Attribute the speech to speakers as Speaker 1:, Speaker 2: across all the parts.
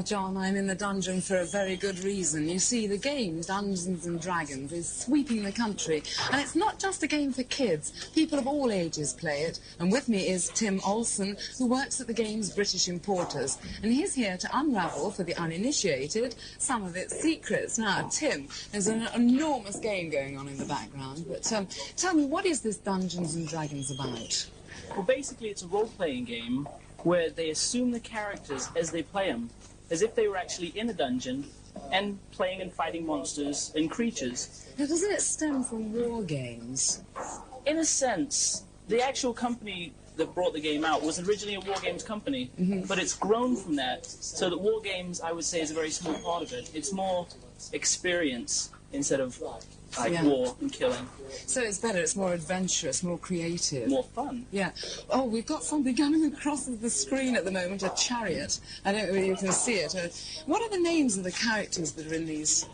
Speaker 1: John, I'm in the dungeon for a very good reason. You see, the game Dungeons and Dragons is sweeping the country, and it's not just a game for kids. People of all ages play it, and with me is Tim Olsen, who works at the game's British importers, and he's here to unravel, for the uninitiated, some of its secrets. Now, Tim, there's an enormous game going on in the background, but tell me, what is this Dungeons and Dragons about?
Speaker 2: Well, basically, it's a role-playing game where they assume the characters as they play them, as if they were actually in a dungeon and playing and fighting monsters and creatures.
Speaker 1: Now, doesn't it stem from war games?
Speaker 2: In a sense, the actual company that brought the game out was originally a war games company, but it's grown from that, so that war games, I would say, is a very small part of it. It's more experience instead of war and killing.
Speaker 1: So it's better, it's more adventurous, more creative.
Speaker 2: More fun.
Speaker 1: Yeah. Oh, we've got something coming across the screen at the moment, a chariot. I don't know if you can see it. What are the names of the characters that are in these?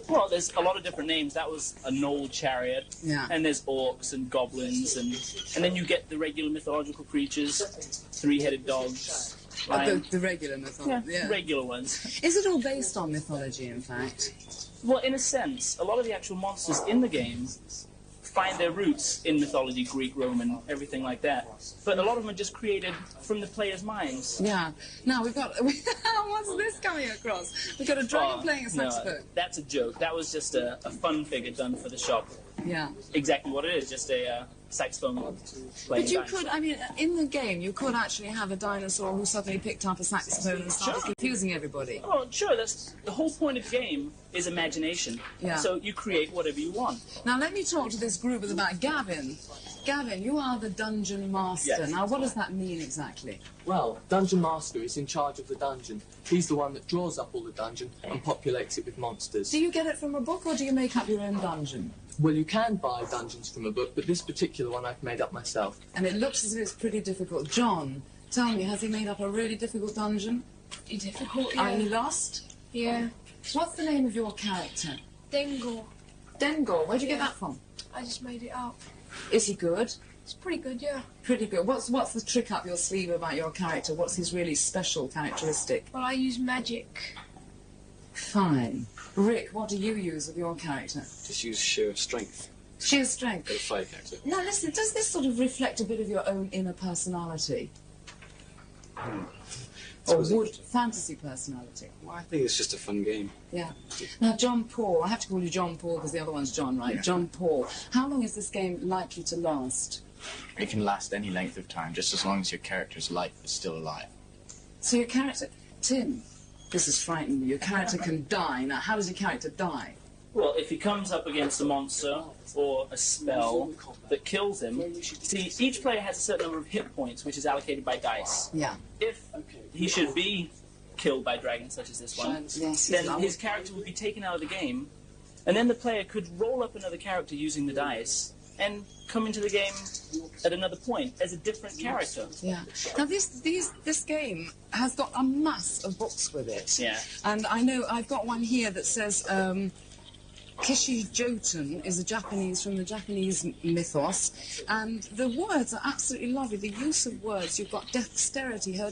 Speaker 2: Well, there's a lot of different names. That was a Knoll chariot.
Speaker 1: Yeah.
Speaker 2: And there's orcs and goblins, and then you get the regular mythological creatures, three-headed dogs.
Speaker 1: The regular mythology.
Speaker 2: Yeah, regular ones.
Speaker 1: Is it all based on mythology, in fact?
Speaker 2: Well, in a sense, a lot of the actual monsters in the game find their roots in mythology, Greek, Roman, everything like that. But a lot of them are just created from the players' minds.
Speaker 1: Yeah. Now, we've got... What's this coming across? We've got a dragon playing a saxophone.
Speaker 2: No, that's a joke. That was just a fun figure done for the shop.
Speaker 1: Yeah.
Speaker 2: Exactly what it is, just a saxophone playing.
Speaker 1: But you could, I mean, in the game, you could actually have a dinosaur who suddenly picked up a saxophone and started confusing everybody.
Speaker 2: Oh, sure, that's the whole point of the game is imagination.
Speaker 1: Yeah.
Speaker 2: So you create whatever you want.
Speaker 1: Now, let me talk to this group at the back. Gavin. Gavin, you are the dungeon master.
Speaker 3: Yes.
Speaker 1: Now, what does that mean exactly?
Speaker 3: Well, Dungeon Master is in charge of the dungeon. He's the one that draws up all the dungeon and populates it with monsters.
Speaker 1: Do you get it from a book, or do you make up your own dungeon?
Speaker 3: Well, you can buy dungeons from a book, but this particular one I've made up myself.
Speaker 1: And it looks as if it's pretty difficult. John, tell me, has he made up a really difficult dungeon?
Speaker 4: Difficult, yeah.
Speaker 1: Are you lost?
Speaker 4: Yeah.
Speaker 1: What's the name of your character?
Speaker 4: Dengor.
Speaker 1: Dengor. Where'd you get that from?
Speaker 4: I just made it up.
Speaker 1: Is he good?
Speaker 4: It's pretty good, yeah.
Speaker 1: Pretty good. What's the trick up your sleeve about your character? What's his really special characteristic?
Speaker 4: Well, I use magic.
Speaker 1: Fine. Rick, what do you use with your character?
Speaker 5: Just use sheer strength.
Speaker 1: Sheer strength?
Speaker 5: A fire character.
Speaker 1: Now listen, does this sort of reflect a bit of your own inner personality? Or would fantasy personality?
Speaker 5: Well, I think it's just a fun game.
Speaker 1: Yeah. Now, John Paul, I have to call you John Paul because the other one's John, right? Yeah. John Paul. How long is this game likely to last?
Speaker 6: It can last any length of time, just as long as your character's life is still alive.
Speaker 1: So your character... Tim, this is frightening me. Your character can die. Now, how does your character die?
Speaker 2: Well, if he comes up against a monster or a spell that kills him, see, each player has a certain number of hit points, which is allocated by dice.
Speaker 1: Yeah.
Speaker 2: If he should be killed by dragons such as this one, then his character would be taken out of the game, and then the player could roll up another character using the dice and come into the game at another point as a different character.
Speaker 1: Yeah. Now, this game has got a mass of books with it.
Speaker 2: Yeah.
Speaker 1: And I know I've got one here that says... Kishi Jotun is from the Japanese mythos, and the words are absolutely lovely. The use of words, you've got dexterity, her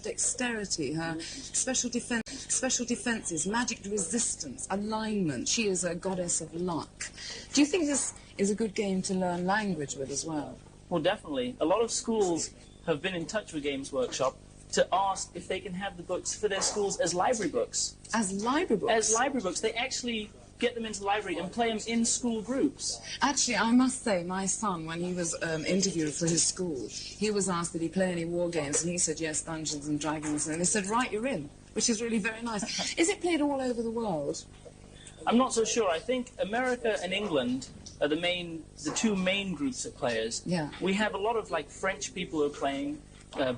Speaker 1: special defenses, magic resistance, alignment. She is a goddess of luck. Do you think this is a good game to learn language with as well?
Speaker 2: Well, definitely. A lot of schools have been in touch with Games Workshop to ask if they can have the books for their schools as library books.
Speaker 1: As library books?
Speaker 2: As library books. They actually get them into the library and play them in school groups.
Speaker 1: Actually, I must say, my son, when he was interviewed for his school, he was asked did he play any war games, and he said yes, Dungeons and Dragons, and they said right, you're in, which is really very nice. Is it played all over the world?
Speaker 2: I'm not so sure. I think America and England are the two main groups of players.
Speaker 1: Yeah.
Speaker 2: We have a lot of French people who are playing.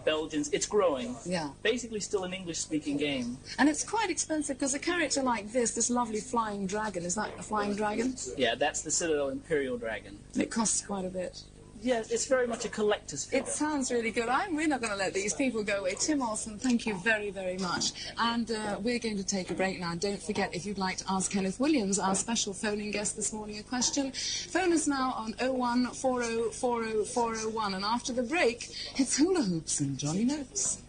Speaker 2: Belgians, it's growing.
Speaker 1: Yeah.
Speaker 2: Basically still an English-speaking game.
Speaker 1: And it's quite expensive, because a character like this lovely flying dragon, is that a flying dragon?
Speaker 2: Yeah, that's the Citadel Imperial dragon.
Speaker 1: And it costs quite a bit.
Speaker 2: Yeah, it's very much a collector's figure.
Speaker 1: It sounds really good. We're not going to let these people go away. Tim Olsen, thank you very, very much. And we're going to take a break now. Don't forget, if you'd like to ask Kenneth Williams, our special phoning guest this morning, a question, phone us now on 01404040401. And after the break, it's hula hoops and Johnny Notes.